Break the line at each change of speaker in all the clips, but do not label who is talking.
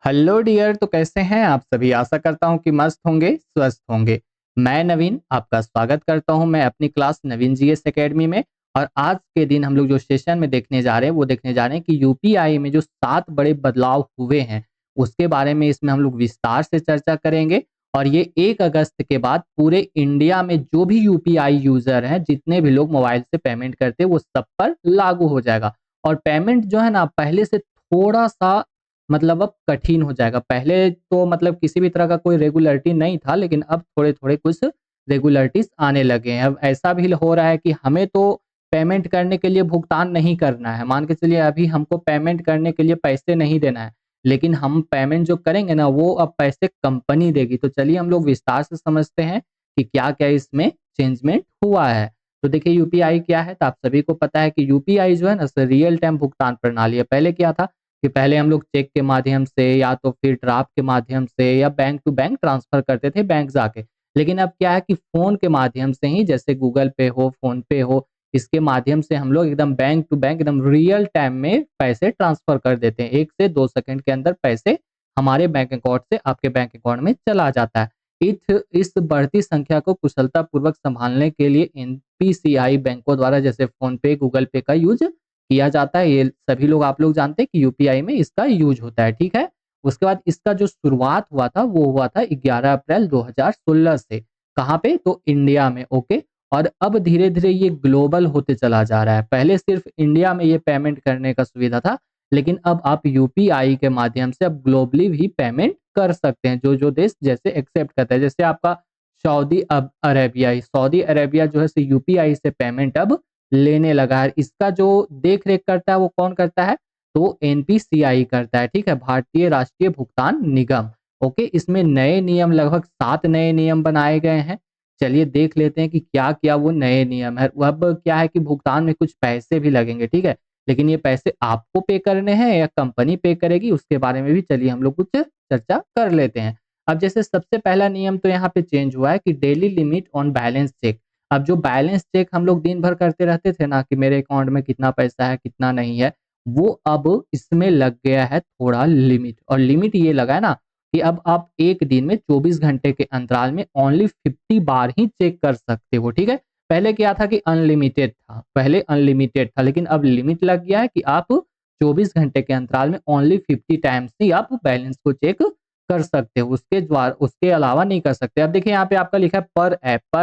Hello dear, तो कैसे हैं आप सभी। आशा करता हूं कि मस्त होंगे, स्वस्थ होंगे। मैं नवीन आपका स्वागत करता हूं मैं अपनी क्लास नवीन जीएस एकेडमी में। और आज के दिन हम लोग जो सेशन में देखने जा रहे हैं वो देखने जा रहे हैं कि यूपीआई में जो 7 बड़े बदलाव हुए हैं उसके बारे में इसमें हम लोग विस्तार से चर्चा करेंगे। और ये 1 अगस्त के बाद पूरे इंडिया में जो भी यूपीआई यूजर हैं, जितने भी लोग मोबाइल से पेमेंट करते हैं वो सब पर लागू हो जाएगा। और पेमेंट जो है ना पहले से थोड़ा सा मतलब अब कठिन हो जाएगा। पहले तो मतलब किसी भी तरह का कोई रेगुलरिटी नहीं था, लेकिन अब थोड़े-थोड़े कुछ रेगुलरिटीज़ आने लगे हैं। अब ऐसा भी हो रहा है कि हमें तो पेमेंट करने के लिए भुगतान नहीं करना है। मान के चलिए अभी हमको पेमेंट करने के लिए पैसे नहीं देना है, लेकिन हम पेमेंट जो करेंगे ना वो अब पैसे कंपनी देगी। तो चलिए हम लोग विस्तार से समझते हैं कि क्या-क्या इसमें चेंजमेंट हुआ है। तो देखिए यूपीआई क्या है? तो आप सभी को पता है कि यूपीआई जो है ना रियल टाइम भुगतान प्रणाली है। पहले क्या था कि पहले हम लोग चेक के माध्यम से या तो फिर ड्राफ्ट के माध्यम से या बैंक टू बैंक ट्रांसफर करते थे बैंक जाके। लेकिन अब क्या है कि फोन के माध्यम से ही, जैसे गूगल पे हो, फोन पे हो, इसके माध्यम से हम लोग एकदम बैंक टू बैंक एकदम रियल टाइम में पैसे ट्रांसफर कर देते हैं। 1 से 2 सेकंड के अंदर पैसे हमारे बैंक अकाउंट से आपके बैंक अकाउंट में चला जाता है। इस बढ़ती संख्या को कुशलता पूर्वक संभालने के लिए एनपीसीआई बैंकों द्वारा जैसे फोन पे, गूगल पे का यूज किया जाता है। ये सभी लोग आप लोग जानते हैं कि यूपीआई में इसका यूज होता है, ठीक है। उसके बाद इसका जो शुरुआत हुआ था वो हुआ था 11 अप्रैल 2016 से। कहाँ पे? तो इंडिया में, ओके। और अब धीरे धीरे ये ग्लोबल होते चला जा रहा है। पहले सिर्फ इंडिया में ये पेमेंट करने का सुविधा था, लेकिन अब आप यूपीआई के माध्यम से अब ग्लोबली भी पेमेंट कर सकते हैं। जो जो देश जैसे एक्सेप्ट करता है, जैसे आपका सऊदी अरेबिया जो है यूपीआई से पेमेंट अब लेने लगा है। इसका जो देख रेख करता है वो कौन करता है? तो एनपीसीआई करता है, ठीक है, भारतीय राष्ट्रीय भुगतान निगम। ओके, इसमें नए नियम लगभग 7 नए नियम बनाए गए हैं। चलिए देख लेते हैं कि क्या क्या वो नए नियम है। अब क्या है कि भुगतान में कुछ पैसे भी लगेंगे, ठीक है, लेकिन ये पैसे आपको पे करने हैं या कंपनी पे करेगी उसके बारे में भी चलिए हम लोग कुछ चर्चा कर लेते हैं। अब जैसे सबसे पहला नियम तो यहाँ पे चेंज हुआ है कि daily limit on balance check. अब जो बैलेंस चेक हम लोग दिन भर करते रहते थे ना कि मेरे अकाउंट में कितना पैसा है कितना नहीं है, वो अब इसमें लग गया है थोड़ा लिमिट। और लिमिट ये लगा है ना कि अब आप एक दिन में 24 घंटे के अंतराल में ओनली 50 बार ही चेक कर सकते हो, ठीक है। पहले क्या था कि अनलिमिटेड था, पहले अनलिमिटेड था, लेकिन अब लिमिट लग गया है कि आप 24 घंटे के अंतराल में ओनली 50 टाइम्स ही आप बैलेंस को चेक कर सकते हो। उसके द्वारा उसके अलावा नहीं कर सकते। अब देखिए यहाँ पे आपका लिखा है पर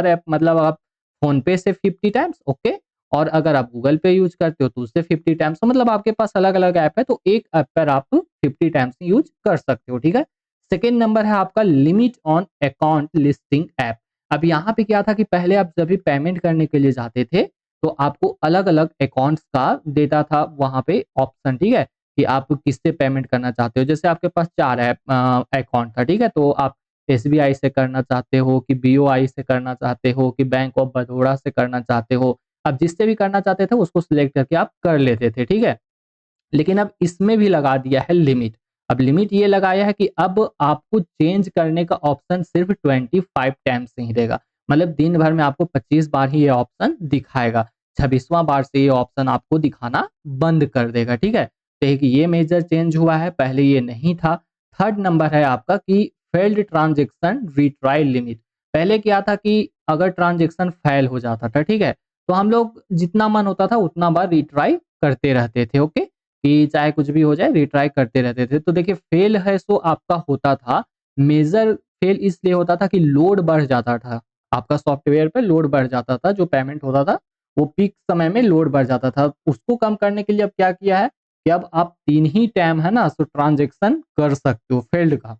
ऐप मतलब आप फोन पे से 50 टाइम्स, ओके। और अगर आप गूगल पे यूज करते हो तो उससे 50 टाइम्स, तो मतलब आपके पास अलग अलग ऐप है तो एक ऐप पर आप 50 टाइम्स यूज कर सकते हो, ठीक है। सेकेंड नंबर है आपका limit on account listing app. अब यहाँ पे क्या था कि पहले आप जब भी पेमेंट करने के लिए जाते थे तो आपको अलग अलग अकाउंट्स का देता था वहां पे ऑप्शन, ठीक है, कि आप किससे पेमेंट करना चाहते हो। जैसे आपके पास 4 ऐप अकाउंट था, ठीक है, तो आप एसबीआई से करना चाहते हो कि बीओआई से करना चाहते हो कि बैंक ऑफ बड़ौदा से करना चाहते हो। अब जिससे भी करना चाहते थे उसको सिलेक्ट करके आप कर लेते थे, ठीक है। लेकिन अब इसमें भी लगा दिया है लिमिट। अब लिमिट ये लगाया है कि अब आपको चेंज करने का ऑप्शन सिर्फ 25 टाइम्स ही देगा। मतलब दिन भर में आपको 25 बार ही ये ऑप्शन दिखाएगा। 26वां बार से ये ऑप्शन आपको दिखाना बंद कर देगा, ठीक है। तो एक ये मेजर चेंज हुआ है, पहले ये नहीं था। थर्ड नंबर है आपका कि फेल्ड ट्रांजेक्शन रिट्राई लिमिट। पहले क्या था कि अगर ट्रांजेक्शन फेल हो जाता था, ठीक है, तो हम लोग जितना मन होता था उतना बार रिट्राई करते रहते थे, ओके, कि चाहे कुछ भी हो जाए रिट्राई करते रहते थे। तो देखिए फेल है सो आपका होता था, मेजर फेल इसलिए होता था कि लोड बढ़ जाता था। आपका सॉफ्टवेयर पे लोड बढ़ जाता था, जो पेमेंट होता था वो पीक समय में लोड बढ़ जाता था। उसको कम करने के लिए अब क्या किया है कि अब आप 3 ही टाइम है ना सो ट्रांजेक्शन कर सकते हो फेल्ड का।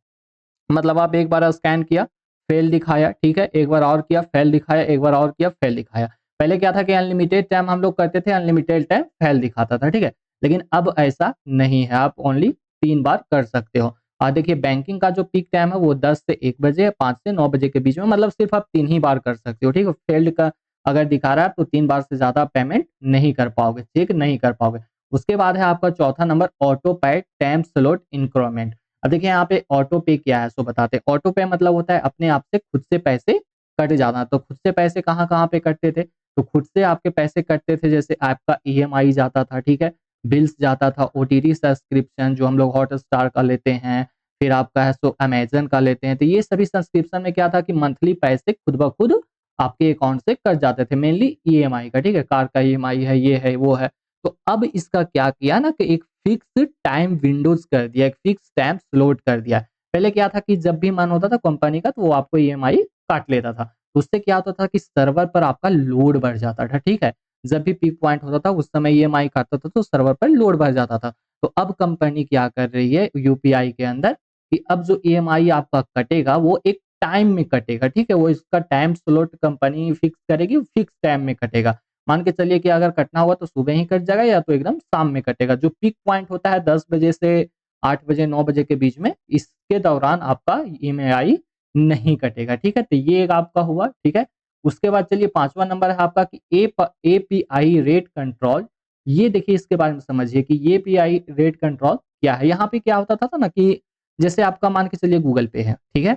मतलब आप एक बार स्कैन किया, फेल दिखाया, ठीक है, एक बार और किया, फेल दिखाया, एक बार और किया, फेल दिखाया। पहले क्या था कि अनलिमिटेड टाइम हम लोग करते थे, अनलिमिटेड टाइम फेल दिखाता था, ठीक है। लेकिन अब ऐसा नहीं है, आप ओनली 3 बार कर सकते हो। और देखिए बैंकिंग का जो पीक टाइम है वो 10 से 1 बजे, 5 से 9 बजे के बीच में, मतलब सिर्फ आप 3 ही बार कर सकते हो, ठीक है। फेल्ड का अगर दिखा रहा है तो 3 बार से ज्यादा पेमेंट नहीं कर पाओगे, चेक नहीं कर पाओगे। उसके बाद है आपका चौथा नंबर ऑटो पे टाइम स्लॉट इंक्रीमेंट। अब देखिए यहाँ पे ऑटो पे क्या है सो बताते हैं। ऑटो पे मतलब होता है अपने आप से खुद से पैसे कट जाना। तो खुद से पैसे कहाँ कहाँ पे कटते थे? तो खुद से आपके पैसे कटते थे जैसे आपका ईएमआई जाता था, ठीक है, बिल्स जाता था, ओटीटी सब्सक्रिप्शन जो हम लोग हॉटस्टार का लेते हैं, फिर आपका है सो अमेज़न का लेते हैं, तो ये सभी सब्सक्रिप्शन में क्या था कि मंथली पैसे खुद ब खुद आपके अकाउंट से कट जाते थे, मेनली ईएमआई का, ठीक है? कार का ईएमआई है, ये है, वो है। तो अब इसका क्या किया ना कि एक फिक्स टाइम विंडोज़ कर दिया, एक फिक्स टाइम स्लॉट कर दिया। पहले क्या था कि जब भी मन होता था कंपनी का तो वो आपको ईएमआई काट लेता था। उससे क्या होता था कि सर्वर पर आपका लोड बढ़ जाता था, ठीक है? जब भी पीक पॉइंट होता था उस समय ईएमआई काटता था तो सर्वर पर लोड बढ़ जाता था। तो अब कंपनी क्या कर रही है यूपीआई के अंदर कि अब जो ईएमआई आपका कटेगा वो एक टाइम में कटेगा, ठीक है? वो इसका टाइम स्लॉट कंपनी फिक्स करेगी, फिक्स टाइम में कटेगा। मान के चलिए कि अगर कटना हुआ तो सुबह ही कट जाएगा या तो एकदम शाम में कटेगा। जो पीक पॉइंट होता है 10 बजे से 8 बजे 9 बजे के बीच में, इसके दौरान आपका ईएमआई नहीं कटेगा, ठीक है? तो ये एक आपका हुआ, ठीक है? उसके बाद चलिए 5वां नंबर है आपका कि एपीआई रेट कंट्रोल। ये देखिए इसके बारे में समझिए कि ये एपीआई रेट कंट्रोल क्या है? यहाँ पे क्या होता था ना कि जैसे आपका मान के चलिए गूगल पे है, ठीक है?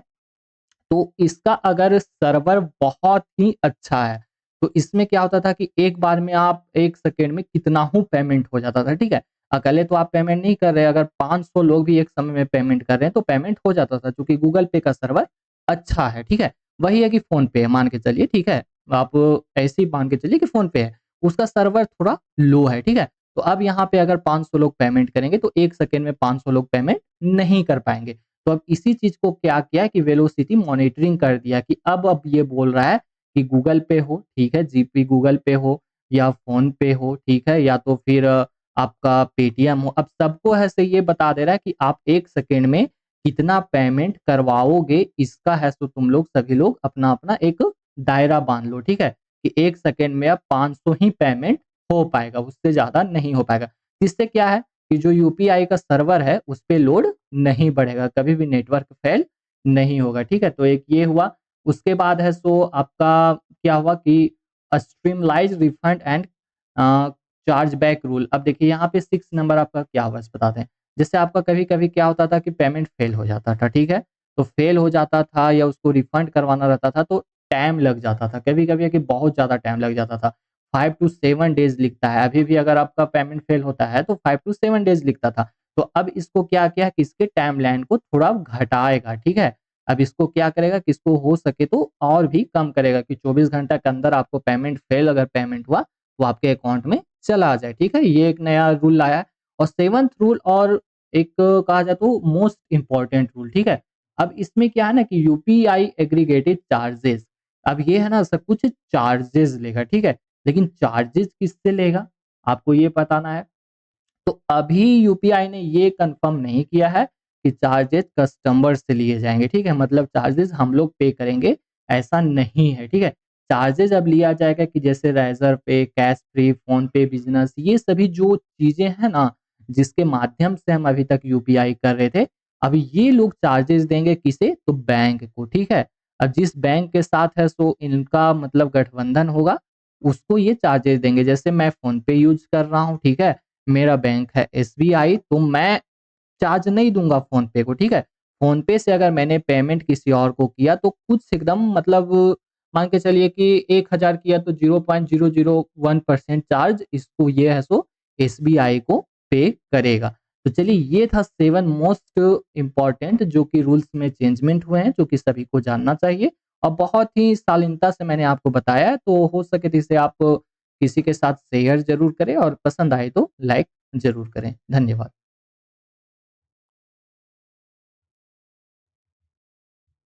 तो इसका अगर सर्वर बहुत ही अच्छा है, तो इसमें क्या होता था कि एक बार में आप 1 सेकंड में कितना हूँ पेमेंट हो जाता था, ठीक है? अकेले तो आप पेमेंट नहीं कर रहे, अगर 500 लोग भी एक समय में पेमेंट कर रहे हैं, तो पेमेंट हो जाता था क्योंकि गूगल पे का सर्वर अच्छा है, ठीक है? वही है कि फ़ोन पे है मान के चलिए, ठीक है? आप ऐसे ही मान के चलिए कि फ़ोन पे है, उसका सर्वर थोड़ा लो है, ठीक है? तो अब यहाँ पे अगर 500 लोग पेमेंट करेंगे, तो 1 सेकंड में 500 लोग पेमेंट नहीं कर पाएँगे। तो अब इसी चीज़ को क्या किया कि वेलोसिटी मॉनिटरिंग कर दिया कि अब ये बोल रहा है कि गूगल पे हो, ठीक है? जीपे गूगल पे हो या फ़ोन पे हो, ठीक है? या तो फिर आपका पेटीएम हो, अब सबको ऐसे ये बता दे रहा है कि आप 1 सेकंड में कितना पेमेंट करवाओगे, इसका है सो तुम लोग सभी लोग अपना-अपना एक दायरा बाँध लो, ठीक है? कि 1 सेकंड में अब 500 ही पेमेंट हो पाएगा, उससे ज़्यादा नहीं हो पाएगा। इससे क्या है कि जो यूपीआई का सर्वर है, उस पे लोड नहीं बढ़ेगा, कभी भी नेटवर्क फेल नहीं होगा, ठीक है? तो एक ये हुआ, उसके बाद है सो आपका क्या हुआ कि streamline refund and uh, charge back rule. अब देखिए यहाँ पे 6 नंबर आपका क्या हुआ इस बताते हैं। जैसे आपका कभी-कभी क्या होता था कि पेमेंट फेल हो जाता था, ठीक है? तो फेल हो जाता था या उसको रिफंड करवाना रहता था तो टाइम लग जाता था, कभी-कभी है कि बहुत ज़्यादा टाइम लग जाता था। 5 टू 7 डेज़ लिखता है, अभी भी अगर आपका पेमेंट फेल होता है तो 5 टू 7 डेज़ लिखता था। तो अब इसको क्या किया कि इसके टाइमलाइन को थोड़ा घटाएगा, ठीक है? अब इसको क्या करेगा कि इसको हो सके तो और भी कम करेगा कि 24 घंटा के अंदर आपको पेमेंट फेल अगर पेमेंट हुआ, तो आपके अकाउंट में चला जाए, ठीक है? ये एक नया रूल लाया है और 7th रूल और एक कहा जाए तो मोस्ट इम्पोर्टेंट रूल, ठीक है? अब इसमें क्या है ना कि यूपीआई एग्रीगेटेड चार्जेज़, अब ये है ना सब कुछ चार्जेज़ लेगा, ठीक है? लेकिन चार्जेज़ किससे लेगा? आपको ये बताना है। तो अभी यूपीआई ने ये कन्फर्म नहीं किया है कि चार्जेज़ कस्टमर से लिए जाएँगे, ठीक है? मतलब चार्जेज़ हम लोग पे करेंगे, ऐसा नहीं है, ठीक है? चार्जेज़ अब लिया जाएगा कि जैसे रेज़र पे, कैश फ्री, फ़ोन पे बिज़नेस, ये सभी जो चीज़ें हैं ना, जिसके माध्यम से हम अभी तक यूपीआई कर रहे थे, अब ये लोग चार्जेज़ देंगे किसे? तो बैंक को, ठीक है? अब जिस बैंक के साथ है सो इनका मतलब गठबंधन होगा, उसको ये चार्जेज़ देंगे। जैसे मैं फ़ोन पे यूज़ कर रहा हूँ, ठीक है? मेरा बैंक है एसबीआई, तो मैं चार्ज नहीं दूँगा फ़ोनपे को, ठीक है? फ़ोनपे से अगर मैंने पेमेंट किसी और को किया तो कुछ एकदम मतलब मान के चलिए कि 1000 किया तो 0.001% चार्ज इसको ये है सो एसबीआई को पे करेगा। तो चलिए ये था 7 मोस्ट इम्पोर्टेंट जो कि रूल्स में चेंजमेंट हुए हैं, जो कि सभी को जानना चाहिए और बहुत ही शालीनता से मैंने आपको बताया है, तो हो सके तो इसे आप किसी के साथ शेयर ज़रूर करें और पसंद आए तो लाइक ज़रूर करें। धन्यवाद।